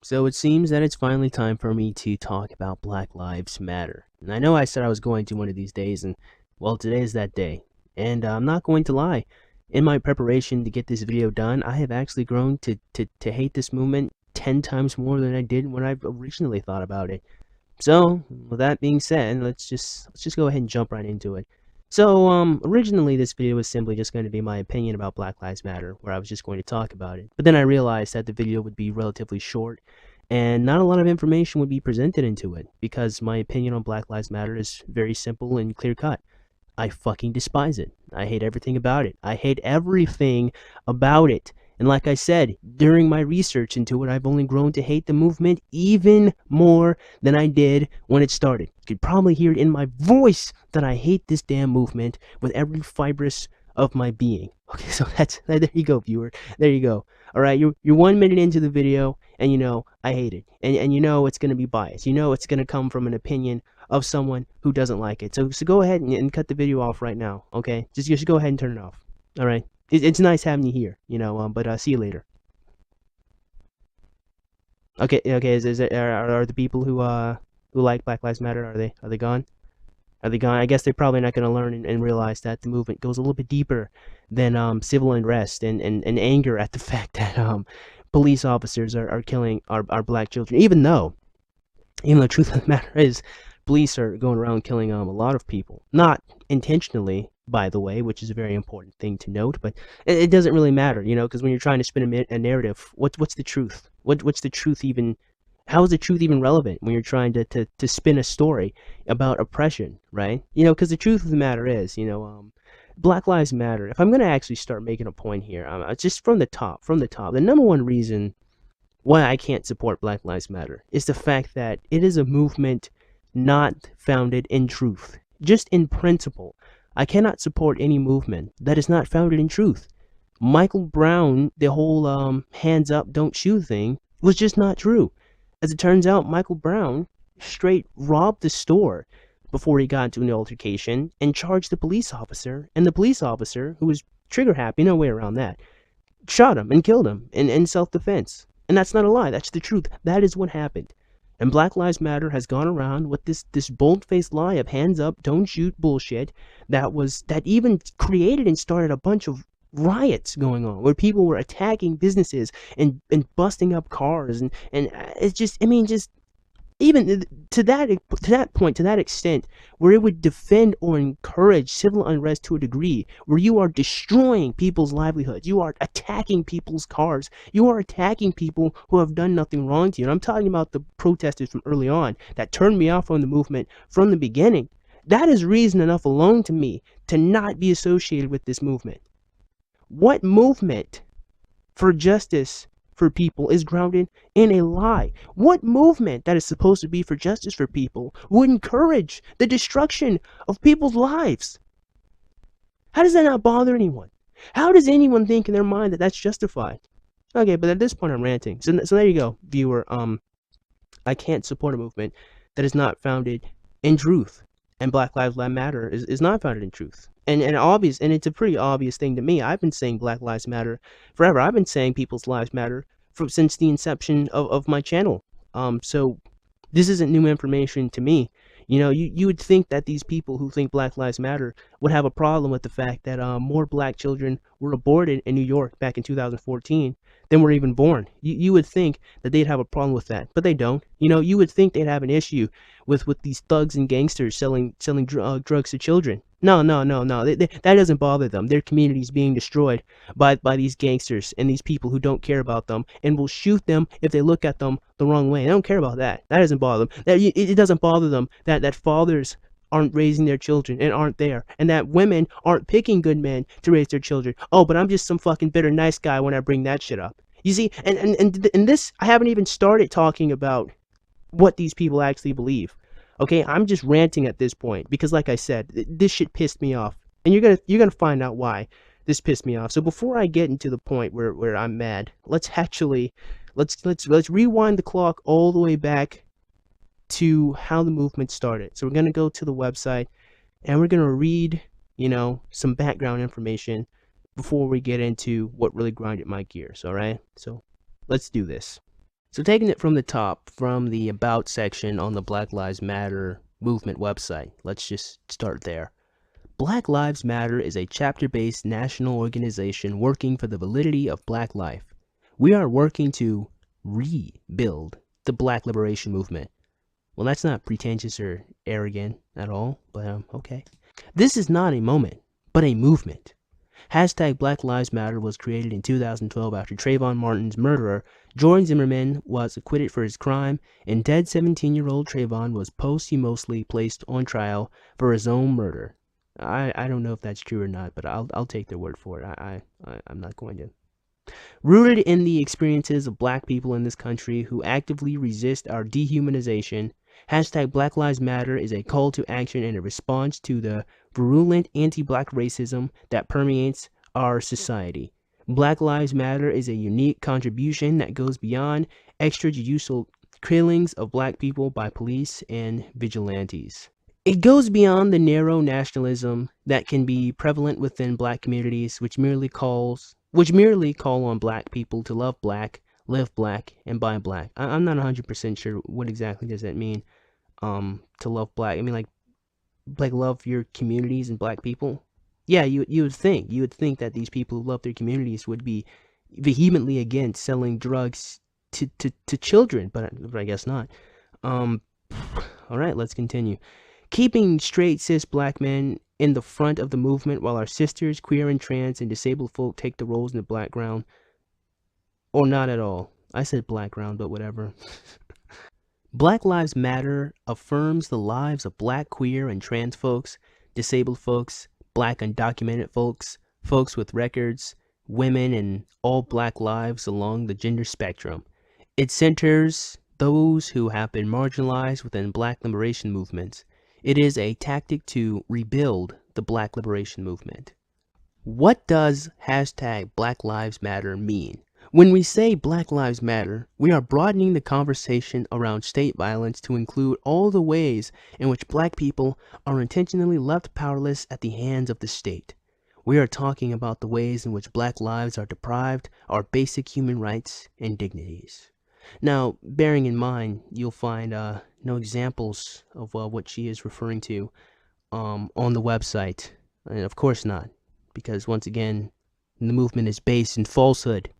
So it seems that it's finally time for me to talk about Black Lives Matter. And I know I said I was going to one of these days, and well, today is that day. And I'm not going to lie. In my preparation to get this video done, I have actually grown to hate this movement 10 times more than I did when I originally thought about it. So, with that being said, let's just go ahead and jump right into it. So, originally this video was simply just going to be my opinion about Black Lives Matter, where I was just going to talk about it. But then I realized that the video would be relatively short, and not a lot of information would be presented into it, because my opinion on Black Lives Matter is very simple and clear-cut. I fucking despise it. I hate everything about it. I hate everything about it. And like I said, during my research into it, I've only grown to hate the movement even more than I did when it started. You could probably hear it in my voice that I hate this damn movement with every fibrous of my being. Okay, so there you go, viewer. There you go. All right, you're 1 minute into the video, and you know I hate it, and you know it's gonna be biased. You know it's gonna come from an opinion of someone who doesn't like it. So go ahead and cut the video off right now. Okay, just go ahead and turn it off. All right. It's nice having you here, but see you later. Okay, okay. Are the people who like Black Lives Matter, are they gone? Are they gone? I guess they're probably not going to learn and realize that the movement goes a little bit deeper than civil unrest and anger at the fact that police officers are killing our black children. Even though the truth of the matter is, police are going around killing a lot of people, not intentionally, by the way, which is a very important thing to note. But it doesn't really matter, because when you're trying to spin a narrative, what's the truth? What's the truth even? How is the truth even relevant when you're trying to spin a story about oppression, right? Because the truth of the matter is, Black Lives Matter. If I'm gonna actually start making a point here, just from the top, the number one reason why I can't support Black Lives Matter is the fact that it is a movement not founded in truth, just in principle. I cannot support any movement that is not founded in truth. Michael Brown, the whole hands up, don't shoot thing, was just not true. As it turns out, Michael Brown straight robbed the store before he got into an altercation and charged the police officer, and the police officer, who was trigger happy, no way around that, shot him and killed him in self-defense. And that's not a lie, that's the truth. That is what happened. And Black Lives Matter has gone around with this bold-faced lie of hands up, don't shoot bullshit that even created and started a bunch of riots going on where people were attacking businesses and busting up cars and it's just even to that point, to that extent, where it would defend or encourage civil unrest to a degree, where you are destroying people's livelihoods, you are attacking people's cars, you are attacking people who have done nothing wrong to you. And I'm talking about the protesters from early on that turned me off from the movement from the beginning. That is reason enough alone to me to not be associated with this movement. What movement for justice for people is grounded in a lie? What movement that is supposed to be for justice for people would encourage the destruction of people's lives? How does that not bother anyone? How does anyone think in their mind that that's justified? Okay, but at this point I'm ranting. So there you go, viewer. I can't support a movement that is not founded in truth. And Black Lives Matter is not founded in truth. And it's a pretty obvious thing to me. I've been saying Black Lives Matter forever. I've been saying people's lives matter since the inception of my channel. So this isn't new information to me. You would think that these people who think Black Lives Matter would have a problem with the fact that more black children were aborted in New York back in 2014 than were even born. You would think that they'd have a problem with that, but they don't. You would think they'd have an issue with these thugs and gangsters selling drugs to children. No. That doesn't bother them. Their community's being destroyed by these gangsters and these people who don't care about them and will shoot them if they look at them the wrong way. They don't care about that. That doesn't bother them. It doesn't bother them that fathers aren't raising their children and aren't there, and that women aren't picking good men to raise their children. Oh, but I'm just some fucking bitter nice guy when I bring that shit up. You see, and this, I haven't even started talking about what these people actually believe. Okay, I'm just ranting at this point because, like I said, this shit pissed me off, and you're gonna find out why this pissed me off. So before I get into the point where I'm mad, let's rewind the clock all the way back to how the movement started. So we're gonna go to the website and we're gonna read, some background information before we get into what really grinded my gears. All right, so let's do this. So taking it from the top, from the About section on the Black Lives Matter movement website, let's just start there. Black Lives Matter is a chapter-based national organization working for the validity of black life. We are working to rebuild the black liberation movement. Well, that's not pretentious or arrogant at all, but okay. This is not a moment, but a movement. Hashtag Black Lives Matter was created in 2012 after Trayvon Martin's murderer, George Zimmerman, was acquitted for his crime, and dead 17-year-old Trayvon was posthumously placed on trial for his own murder. I don't know if that's true or not, but I'll take their word for it. I'm not going to. Rooted in the experiences of black people in this country who actively resist our dehumanization, hashtag Black Lives Matter is a call to action and a response to the virulent anti-black racism that permeates our society. Black Lives Matter is a unique contribution that goes beyond extrajudicial killings of black people by police and vigilantes. It goes beyond the narrow nationalism that can be prevalent within black communities, which merely call on black people to love black, live black, and buy black. I'm not 100% sure what exactly does that mean. To love black. I mean, like love your communities and black people. Yeah, you would think that these people who love their communities would be vehemently against selling drugs to children, but I guess not. All right, let's continue. Keeping straight cis black men in the front of the movement while our sisters, queer and trans and disabled folk take the roles in the background, or not at all. I said background, but whatever. Black Lives Matter affirms the lives of black, queer, and trans folks, disabled folks, black undocumented folks, folks with records, women, and all black lives along the gender spectrum. It centers those who have been marginalized within black liberation movements. It is a tactic to rebuild the black liberation movement. What does hashtag Black Lives Matter mean? When we say Black Lives Matter, we are broadening the conversation around state violence to include all the ways in which black people are intentionally left powerless at the hands of the state. We are talking about the ways in which black lives are deprived our basic human rights and dignities. Now, bearing in mind, you'll find no examples of what she is referring to on the website. And of course not, because once again, the movement is based in falsehood.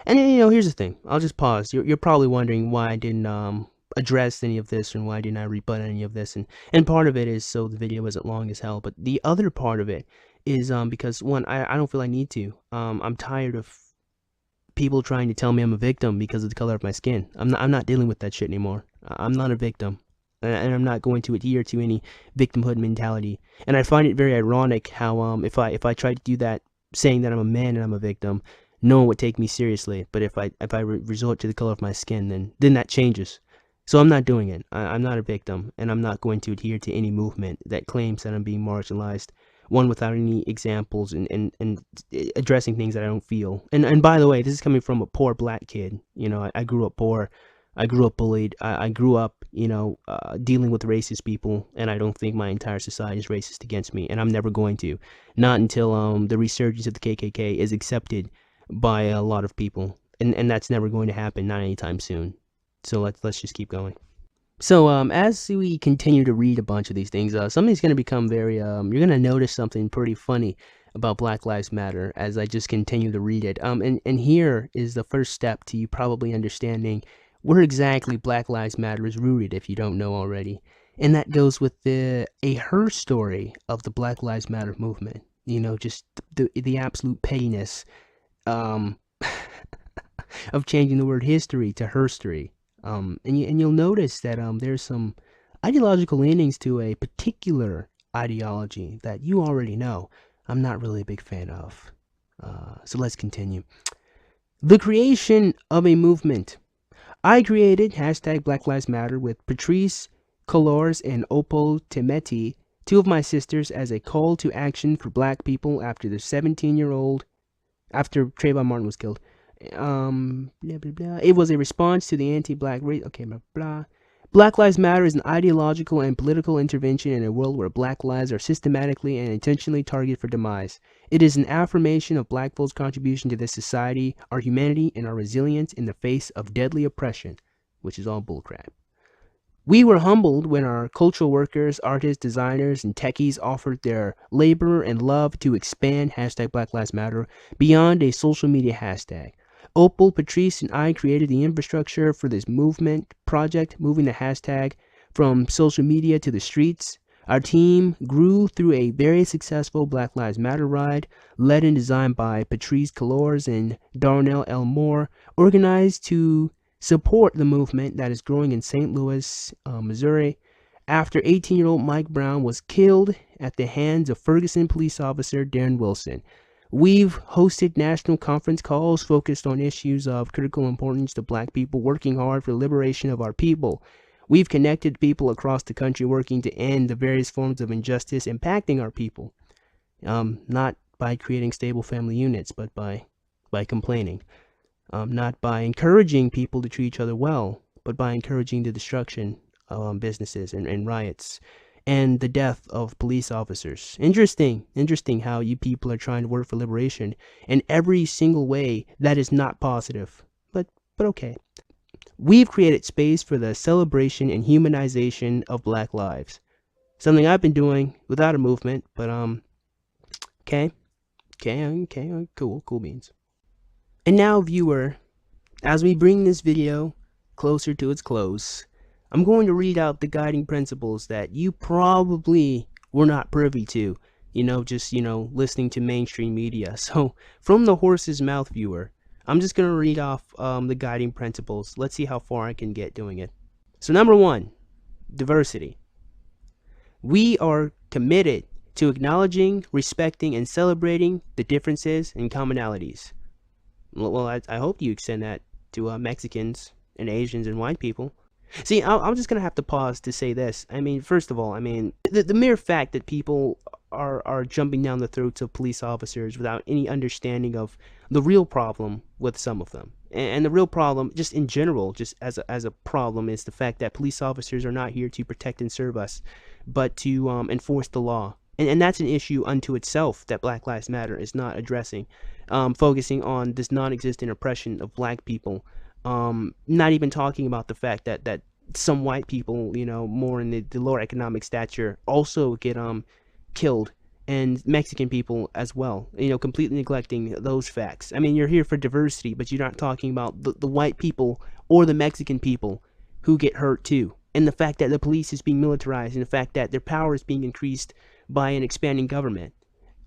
And here's the thing. I'll just pause. You're probably wondering why I didn't address any of this and why didn't I rebut any of this. And part of it is so the video isn't long as hell. But the other part of it is because, one, I don't feel I need to. I'm tired of people trying to tell me I'm a victim because of the color of my skin. I'm not dealing with that shit anymore. I'm not a victim. And I'm not going to adhere to any victimhood mentality. And I find it very ironic how if I try to do that, saying that I'm a man and I'm a victim, no one would take me seriously. But if I resort to the color of my skin, then that changes. So I'm not doing it. I'm not a victim, and I'm not going to adhere to any movement that claims that I'm being marginalized. One, without any examples and addressing things that I don't feel. And by the way, this is coming from a poor black kid. I grew up poor. I grew up bullied. I grew up, dealing with racist people, and I don't think my entire society is racist against me, and I'm never going to. Not until the resurgence of the KKK is accepted by a lot of people, and that's never going to happen, not anytime soon. So let's just keep going. So as we continue to read a bunch of these things, something's going to become very, you're going to notice something pretty funny about Black Lives Matter as I just continue to read it. And here is the first step to you probably understanding where exactly Black Lives Matter is rooted, if you don't know already. And that goes with a her story of the Black Lives Matter movement. Just the absolute pettiness of changing the word history to herstory. And you'll notice that there's some ideological leanings to a particular ideology that you already know I'm not really a big fan of. So let's continue. The creation of a movement. I created hashtag Black Lives Matter with Patrice Colors and Opal Timeti, two of my sisters, as a call to action for black people after Trayvon Martin was killed. Blah, blah, blah. It was a response to the anti-black race. Okay, blah, blah. Black Lives Matter is an ideological and political intervention in a world where black lives are systematically and intentionally targeted for demise. It is an affirmation of black folks' contribution to this society, our humanity, and our resilience in the face of deadly oppression, which is all bullcrap. We were humbled when our cultural workers, artists, designers, and techies offered their labor and love to expand hashtag Black Lives Matter beyond a social media hashtag. Opal, Patrice, and I created the infrastructure for this movement project, moving the hashtag from social media to the streets. Our team grew through a very successful Black Lives Matter ride, led and designed by Patrice Calors and Darnell L. Moore, organized to support the movement that is growing in St. Louis, Missouri, after 18-year-old Mike Brown was killed at the hands of Ferguson police officer Darren Wilson. We've hosted national conference calls focused on issues of critical importance to black people working hard for the liberation of our people. We've connected people across the country working to end the various forms of injustice impacting our people. Not by creating stable family units, but by complaining. Not by encouraging people to treat each other well, but by encouraging the destruction of businesses and riots and the death of police officers. Interesting how you people are trying to work for liberation in every single way that is not positive, but okay. We've created space for the celebration and humanization of black lives. Something I've been doing without a movement, but okay, cool beans. And now, viewer, as we bring this video closer to its close, I'm going to read out the guiding principles that you probably were not privy to, just listening to mainstream media. So, from the horse's mouth, viewer, I'm just going to read off the guiding principles. Let's see how far I can get doing it. So, number 1, diversity. We are committed to acknowledging, respecting, and celebrating the differences and commonalities. Well, I hope you extend that to Mexicans and Asians and white people. See, I'm just gonna have to pause to say this. I mean, first of all, the mere fact that people are jumping down the throats of police officers without any understanding of the real problem with some of them, and the real problem, just in general, just as a problem, is the fact that police officers are not here to protect and serve us, but to enforce the law. And that's an issue unto itself that Black Lives Matter is not addressing, focusing on this non-existent oppression of black people. Not even talking about the fact that some white people, more in the lower economic stature, also get killed, and Mexican people as well, completely neglecting those facts. I mean, you're here for diversity, but you're not talking about the white people or the Mexican people who get hurt too, and the fact that the police is being militarized, and the fact that their power is being increased by an expanding government.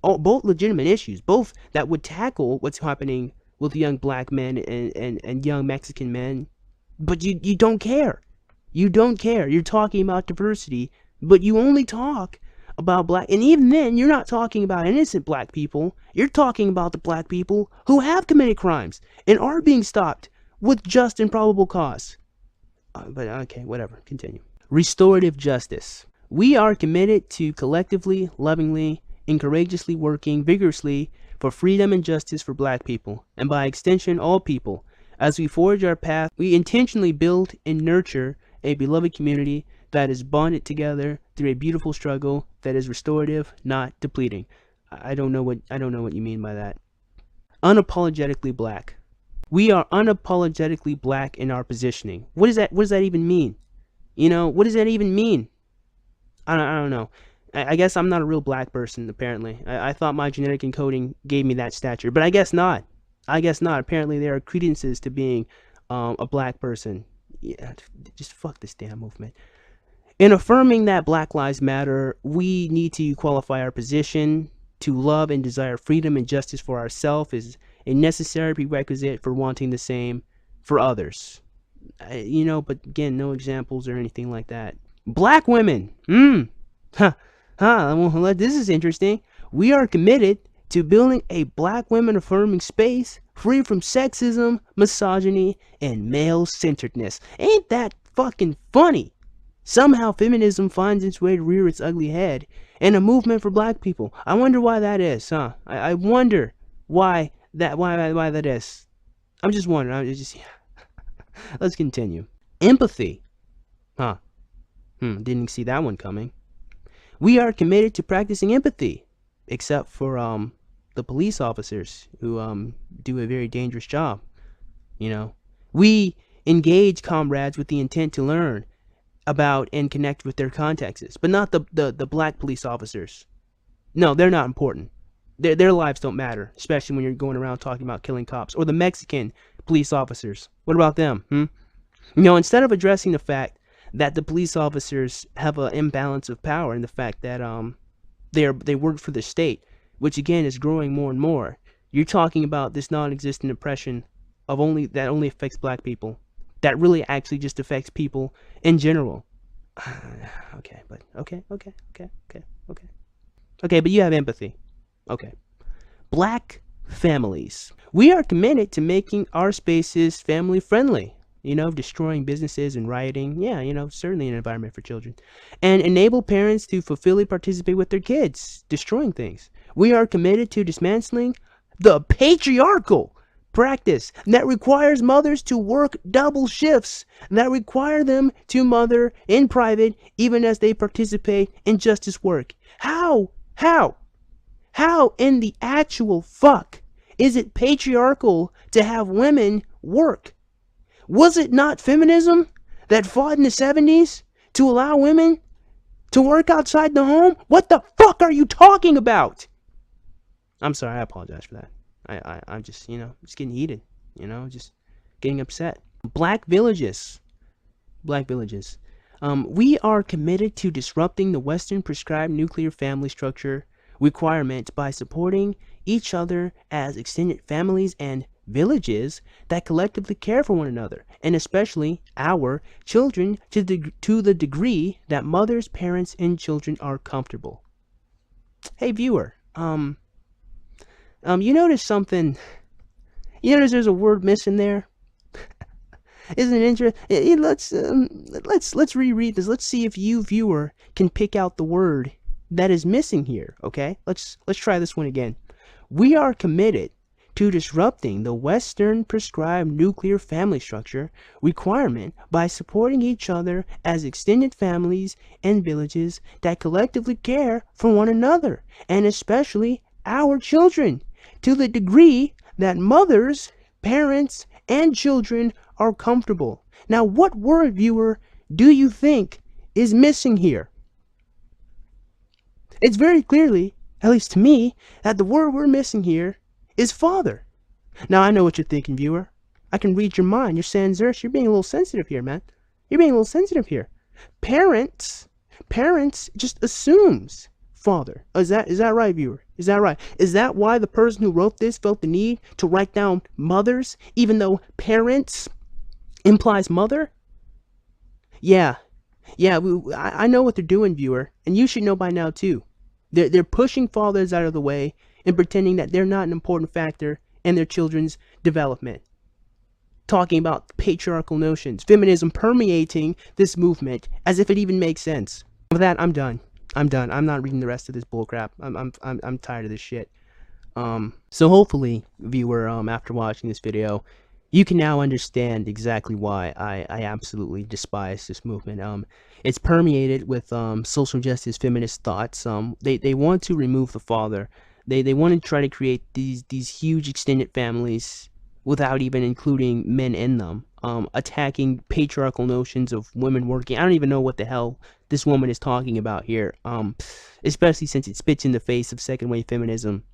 Both legitimate issues, both that would tackle what's happening with young black men and young Mexican men, but you don't care. You don't care. You're talking about diversity, but you only talk about black, and even then, you're not talking about innocent black people. You're talking about the black people who have committed crimes and are being stopped with just and probable cause. But okay, whatever, continue. Restorative justice. We are committed to collectively, lovingly, and courageously working vigorously for freedom and justice for black people, and by extension all people. As we forge our path, we intentionally build and nurture a beloved community that is bonded together through a beautiful struggle that is restorative, not depleting. I don't know what you mean by that. Unapologetically black. We are unapologetically black in our positioning. What does that even mean? What does that even mean? I don't know. I guess I'm not a real black person, apparently. I thought my genetic encoding gave me that stature, but I guess not. Apparently there are credences to being a black person. Yeah, just fuck this damn movement. In affirming that Black Lives Matter, we need to qualify our position. To love and desire freedom and justice for ourselves is a necessary prerequisite for wanting the same for others. But again, no examples or anything like that. Black women. Well, this is interesting. We are committed to building a black women affirming space free from sexism, misogyny, and male-centeredness. Ain't that fucking funny? Somehow feminism finds its way to rear its ugly head in a movement for black people. I wonder why that is, huh? I wonder why that is. I'm just wondering. Let's continue. Empathy. Huh. Didn't see that one coming. We are committed to practicing empathy, except for the police officers who do a very dangerous job. You know, we engage comrades with the intent to learn about and connect with their contexts, but not the black police officers. No, they're not important. Their lives don't matter, especially when you're going around talking about killing cops. Or the Mexican police officers. What about them? Instead of addressing the fact that the police officers have an imbalance of power and the fact that they work for the state, which again is growing more and more, you're talking about this non-existent oppression of that only affects black people, that really actually just affects people in general. Okay, but okay, but you have empathy. Okay. Black families. We are committed to making our spaces family friendly. Destroying businesses and rioting. Yeah, certainly an environment for children. And enable parents to fully participate with their kids, destroying things. We are committed to dismantling the patriarchal practice that requires mothers to work double shifts, that require them to mother in private even as they participate in justice work. How in the actual fuck is it patriarchal to have women work? Was it not feminism that fought in the 70s to allow women to work outside the home? What the fuck are you talking about? I'm sorry, I apologize for that. I'm just, just getting heated, just getting upset. Black villages. We are committed to disrupting the Western prescribed nuclear family structure requirement by supporting each other as extended families and villages that collectively care for one another, and especially our children to the degree that mothers, parents, and children are comfortable. Hey viewer, you notice something? You notice there's a word missing there? Isn't it interesting? Let's reread this. Let's see if you viewer can pick out the word that is missing here. Okay, let's try this one again. We are committed to disrupting the Western prescribed nuclear family structure requirement by supporting each other as extended families and villages that collectively care for one another, and especially our children, to the degree that mothers, parents, and children are comfortable. Now, what word, viewer, do you think is missing here? It's very clearly, at least to me, that the word we're missing here is father. Now, I know what you're thinking, viewer. I can read your mind. You're saying, Zersh, you're being a little sensitive here, man. You're being a little sensitive here. Parents just assumes father. Is that right, viewer? Is that right? Is that why the person who wrote this felt the need to write down mothers, even though parents implies mother? Yeah, I know what they're doing, viewer, and you should know by now too. They're pushing fathers out of the way and pretending that they're not an important factor in their children's development. Talking about patriarchal notions, feminism permeating this movement as if it even makes sense. With that, I'm done. I'm not reading the rest of this bullcrap. I'm tired of this shit. So hopefully, viewer, after watching this video, you can now understand exactly why I absolutely despise this movement. It's permeated with social justice feminist thoughts. They want to remove the father. They want to try to create these huge extended families without even including men in them. Attacking patriarchal notions of women working. I don't even know what the hell this woman is talking about here. Especially since it spits in the face of second wave feminism.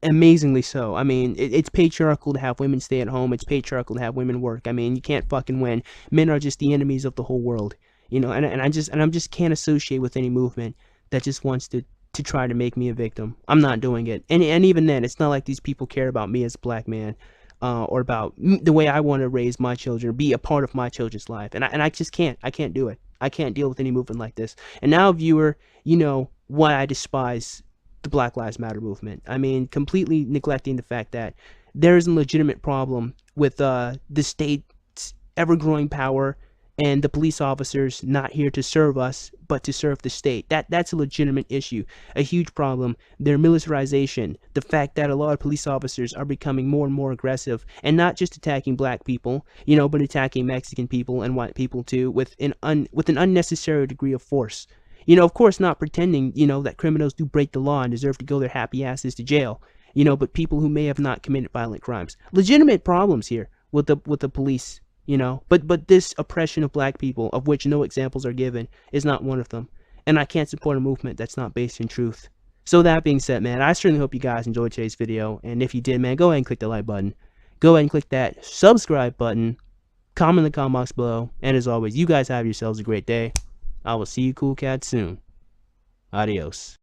Amazingly so. I mean, it's patriarchal to have women stay at home. It's patriarchal to have women work. I mean, you can't fucking win. Men are just the enemies of the whole world, and I just can't associate with any movement that just wants to try to make me a victim. I'm not doing it. And even then, it's not like these people care about me as a black man, or about the way I want to raise my children, be a part of my children's life. And I just can't. I can't do it. I can't deal with any movement like this. And now, viewer, you know why I despise the Black Lives Matter movement. I mean, completely neglecting the fact that there is a legitimate problem with the state's ever-growing power and the police officers not here to serve us but to serve the state. That's a legitimate issue, a huge problem. Their militarization, the fact that a lot of police officers are becoming more and more aggressive, and not just attacking black people, you know, but attacking Mexican people and white people too, with an unnecessary degree of force. You know, of course, not pretending, you know, that criminals do break the law and deserve to go their happy asses to jail, you know, but people who may have not committed violent crimes. Legitimate problems here with the police, you know, but this oppression of black people, of which no examples are given, is not one of them. And I can't support a movement that's not based in truth. So that being said, man, I certainly hope you guys enjoyed today's video, and if you did, man, go ahead and click the like button. Go ahead and click that subscribe button. Comment in the comment box below, and as always, you guys have yourselves a great day. I will see you cool cats soon. Adios.